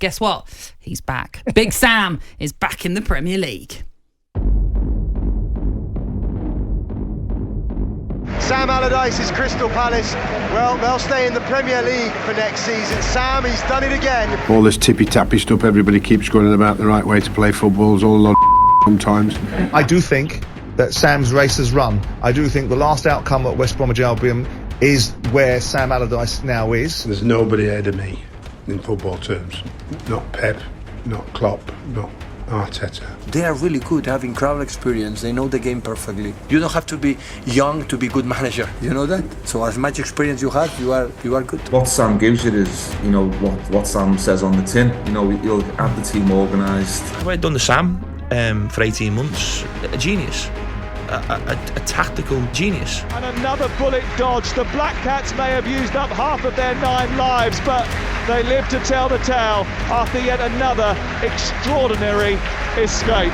guess what? He's back. Big Sam is back in the Premier League. Sam Allardyce's Crystal Palace, well, they'll stay in the Premier League for next season. Sam, he's done it again. All this tippy-tappy stuff, everybody keeps going on about the right way to play football. It's all a lot of sometimes. I do think that Sam's race has run. I do think the last outcome at West Bromwich Albion is where Sam Allardyce now is. There's nobody ahead of me in football terms. Not Pep, not Klopp, not Arteta. They are really good, having crowd experience. They know the game perfectly. You don't have to be young to be good manager. You know that? So as much experience you have, you are good. What Sam gives you is, you know, what Sam says on the tin. You know, he'll have the team organised. I've done the Sam for 18 months. A genius. A tactical genius. And another bullet dodge. The Black Cats may have used up half of their 9 lives, but they live to tell the tale after yet another extraordinary escape.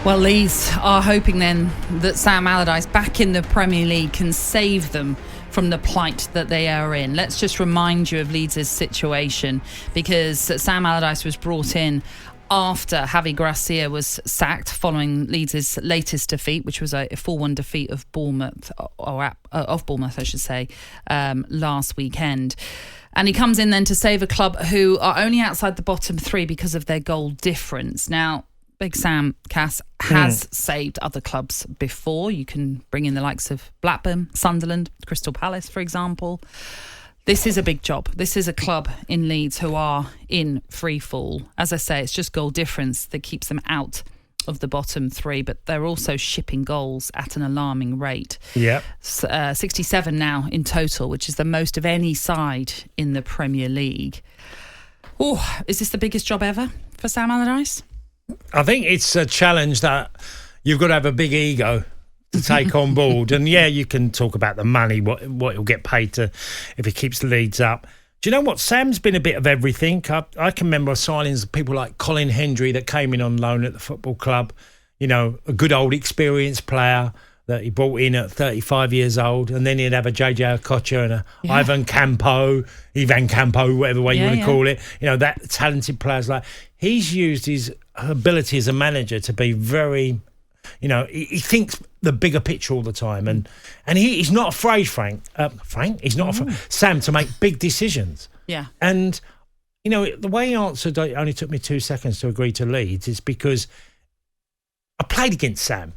Well, Leeds are hoping then that Sam Allardyce back in the Premier League can save them from the plight that they are in. Let's just remind you of Leeds' situation, because Sam Allardyce was brought in after Javi Gracia was sacked following Leeds' latest defeat, which was a 4-1 defeat of Bournemouth, I should say, last weekend. And he comes in then to save a club who are only outside the bottom 3 because of their goal difference. Now, Big Sam, Cass, has saved other clubs before. You can bring in the likes of Blackburn, Sunderland, Crystal Palace, for example. This is a big job. This is a club in Leeds who are in free fall. As I say, it's just goal difference that keeps them out of the bottom 3, but they're also shipping goals at an alarming rate. Yeah, 67 now in total, which is the most of any side in the Premier League. Oh, is this the biggest job ever for Sam Allardyce? I think it's a challenge that you've got to have a big ego to take on board. And yeah, you can talk about the money, what he'll get paid to if he keeps the Leeds up. Do you know what? Sam's been a bit of everything. I can remember signings of people like Colin Hendry that came in on loan at the football club. You know, a good old experienced player that he brought in at 35 years old, and then he'd have a JJ Okocha and a Ivan Campo, whatever way you want to call it. You know, that talented players. Like, he's used his ability as a manager to be very, you know, he thinks the bigger picture all the time, and he's not afraid, he's not afraid, Sam, to make big decisions. Yeah. And, you know, the way he answered, it only took me 2 seconds to agree to Leeds, is because I played against Sam.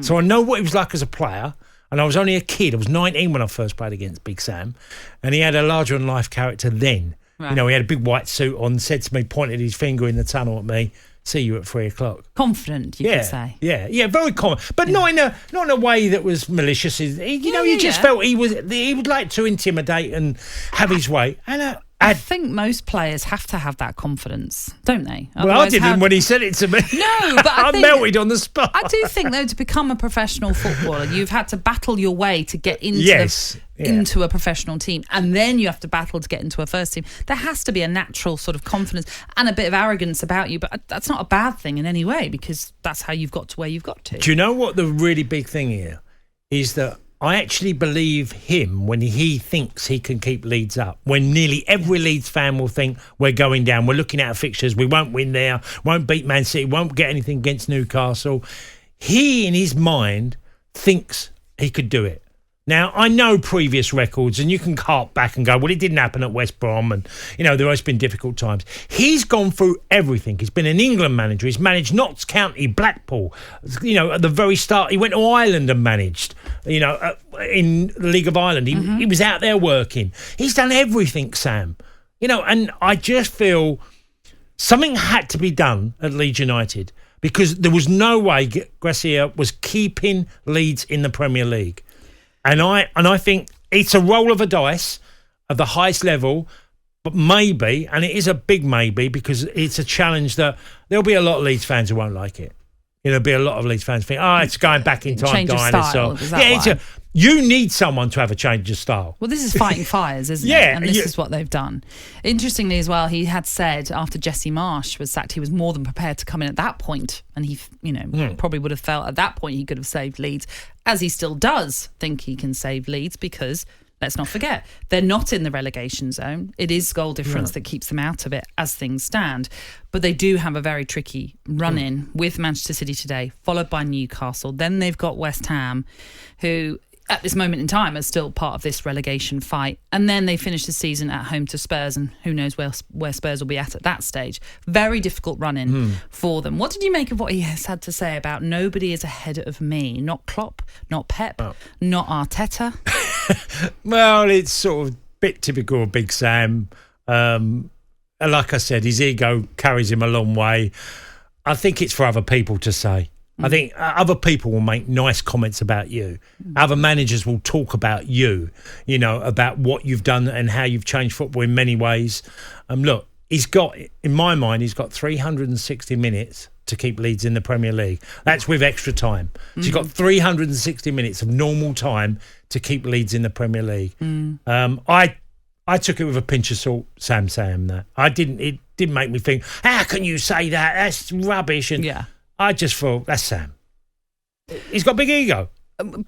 So I know what he was like as a player, and I was only a kid. I was 19 when I first played against Big Sam, and he had a larger-than-life character then. Right. You know, he had a big white suit on, said to me, pointed his finger in the tunnel at me, see you at 3 o'clock. Confident, you could say. Yeah, very confident, but not in a way that was malicious. You just felt he would like to intimidate and have his way. And I think most players have to have that confidence, don't they? Well, I didn't when he said it to me. No, but I melted on the spot. I do think, though, to become a professional footballer, you've had to battle your way to get into a professional team, and then you have to battle to get into a first team. There has to be a natural sort of confidence and a bit of arrogance about you, but that's not a bad thing in any way, because that's how you've got to where you've got to. Do you know what the really big thing here is? That I actually believe him when he thinks he can keep Leeds up, when nearly every Leeds fan will think we're going down, we're looking at our fixtures, we won't win there, won't beat Man City, won't get anything against Newcastle. He, in his mind, thinks he could do it. Now, I know previous records, and you can hark back and go, well, it didn't happen at West Brom, and, you know, there has been difficult times. He's gone through everything. He's been an England manager. He's managed Notts County, Blackpool. You know, at the very start, he went to Ireland and managed, you know, in the League of Ireland. He was out there working. He's done everything, Sam. You know, and I just feel something had to be done at Leeds United, because there was no way Gracia was keeping Leeds in the Premier League. And I think it's a roll of a dice of the highest level, but maybe, and it is a big maybe, because it's a challenge that there'll be a lot of Leeds fans who won't like it. You know, there'll be a lot of Leeds fans think, it's going back in time, dinosaur. You need someone to have a change of style. Well, this is fighting fires, isn't it? And this is what they've done. Interestingly as well, he had said after Jesse Marsh was sacked, he was more than prepared to come in at that point. And he, you know, probably would have felt at that point he could have saved Leeds, as he still does think he can save Leeds, because let's not forget, they're not in the relegation zone. It is goal difference that keeps them out of it as things stand. But they do have a very tricky run-in with Manchester City today, followed by Newcastle. Then they've got West Ham, who at this moment in time are still part of this relegation fight. And then they finish the season at home to Spurs, and who knows where Spurs will be at that stage. Very difficult run-in for them. What did you make of what he has had to say about nobody is ahead of me? Not Klopp, not Pep, not Arteta. Well, it's sort of a bit typical of Big Sam. Like I said, his ego carries him a long way. I think it's for other people to say. I think other people will make nice comments about you. Other managers will talk about you, you know, about what you've done and how you've changed football in many ways. Look, he's got, in my mind, he's got 360 minutes to keep Leeds in the Premier League. That's with extra time. So you've got 360 minutes of normal time to keep Leeds in the Premier League. I took it with a pinch of salt, Sam saying that. It didn't make me think, how can you say that? That's rubbish. And I just thought, that's Sam. He's got a big ego.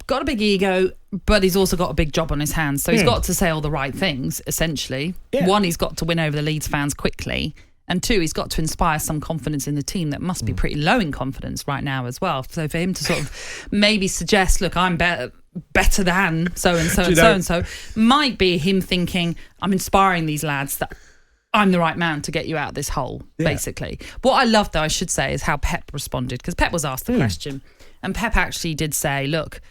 Got a big ego, but he's also got a big job on his hands. So he's got to say all the right things, essentially. Yeah. One, he's got to win over the Leeds fans quickly. And two, he's got to inspire some confidence in the team that must be pretty low in confidence right now as well. So for him to sort of maybe suggest, look, I'm better than so-and-so and so-and-so, might be him thinking, I'm inspiring these lads that I'm the right man to get you out of this hole, basically. What I love, though, I should say, is how Pep responded, because Pep was asked the question. And Pep actually did say, look,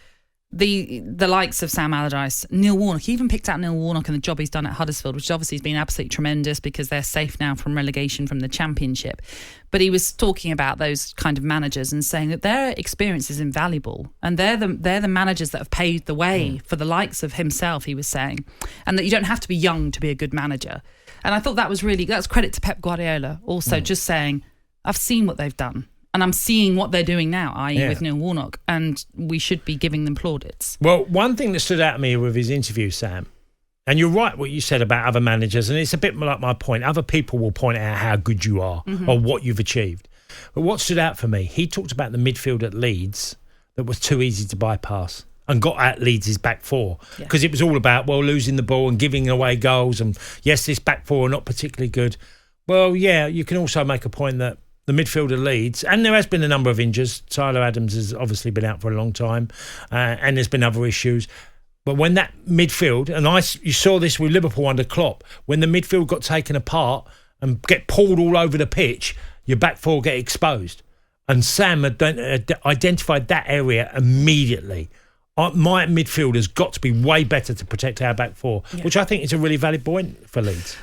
the likes of Sam Allardyce, Neil Warnock, he even picked out Neil Warnock and the job he's done at Huddersfield, which obviously has been absolutely tremendous because they're safe now from relegation from the Championship. But he was talking about those kind of managers and saying that their experience is invaluable, and they're the managers that have paved the way for the likes of himself, he was saying, and that you don't have to be young to be a good manager. And I thought that's credit to Pep Guardiola also, just saying, I've seen what they've done. And I'm seeing what they're doing now, i.e. with Neil Warnock, and we should be giving them plaudits. Well, one thing that stood out to me with his interview, Sam, and you're right what you said about other managers, and it's a bit like my point. Other people will point out how good you are or what you've achieved. But what stood out for me, he talked about the midfield at Leeds that was too easy to bypass and got at Leeds' back four, because it was all about, losing the ball and giving away goals, and yes, this back four are not particularly good. Well, yeah, you can also make a point that the midfield of Leeds, and there has been a number of injuries. Tyler Adams has obviously been out for a long time, and there's been other issues. But when that midfield, and you saw this with Liverpool under Klopp, when the midfield got taken apart and get pulled all over the pitch, your back four get exposed. And Sam had identified that area immediately. My midfield has got to be way better to protect our back four, which I think is a really valid point for Leeds.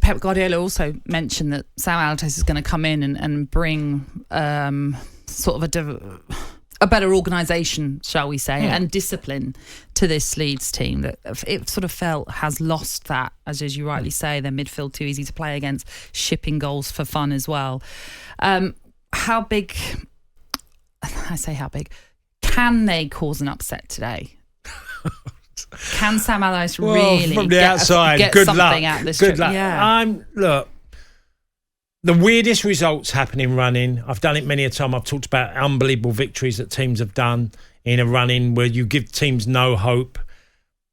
Pep Guardiola also mentioned that Sam Allardyce is going to come in and bring sort of a better organisation, shall we say, and discipline to this Leeds team that it sort of felt has lost that, as you rightly say, their midfield too easy to play against, shipping goals for fun as well. How big, can they cause an upset today? Can Sam Allardyce really from the outside, get good something luck. out of this Good trip? luck. Yeah. Look, the weirdest results happen in running. I've done it many a time. I've talked about unbelievable victories that teams have done in a run-in where you give teams no hope.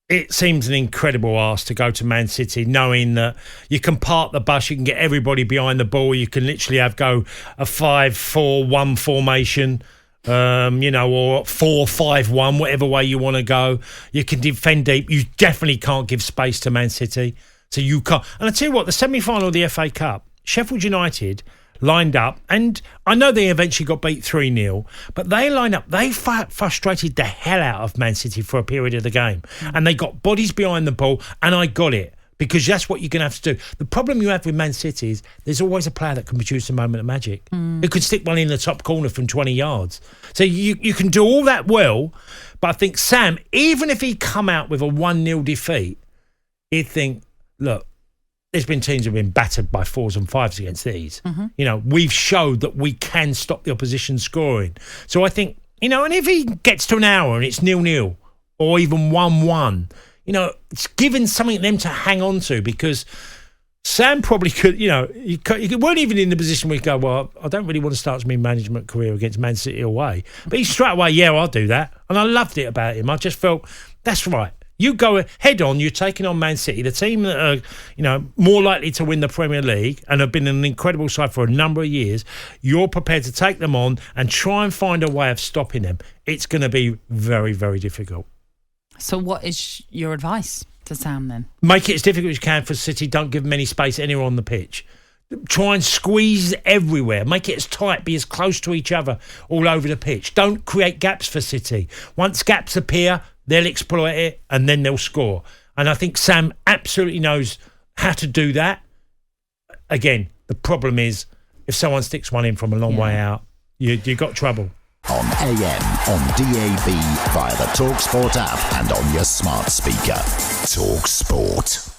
It seems an incredible arse to go to Man City knowing that you can park the bus, you can get everybody behind the ball, you can literally go a 5-4-1 formation, or 4-5-1, whatever way you want to go. You can defend deep. You definitely can't give space to Man City. So you can't. And I tell you what, the semi-final of the FA Cup, Sheffield United lined up, and I know they eventually got beat 3-0, but they lined up, they frustrated the hell out of Man City for a period of the game. And they got bodies behind the ball, and I got it. Because that's what you're going to have to do. The problem you have with Man City is there's always a player that can produce a moment of magic. Who could stick one in the top corner from 20 yards. So you can do all that well, but I think Sam, even if he come out with a 1-0 defeat, he'd think, look, there's been teams who have been battered by 4s and 5s against these. We've showed that we can stop the opposition scoring. So I think, and if he gets to an hour and it's 0-0 or even 1-1, it's given something to them to hang on to, because Sam probably could, he weren't even in the position where he'd go, well, I don't really want to start my management career against Man City away. But he straight away, I'll do that. And I loved it about him. I just felt, that's right. You go head on, you're taking on Man City, the team that are, more likely to win the Premier League and have been an incredible side for a number of years. You're prepared to take them on and try and find a way of stopping them. It's going to be very, very difficult. So what is your advice to Sam then? Make it as difficult as you can for City. Don't give them any space anywhere on the pitch. Try and squeeze everywhere. Make it as tight. Be as close to each other all over the pitch. Don't create gaps for City. Once gaps appear, they'll exploit it and then they'll score. And I think Sam absolutely knows how to do that. Again, the problem is if someone sticks one in from a long way out, you got trouble. On AM, on DAB, via the talkSPORT app and on your smart speaker. talkSPORT.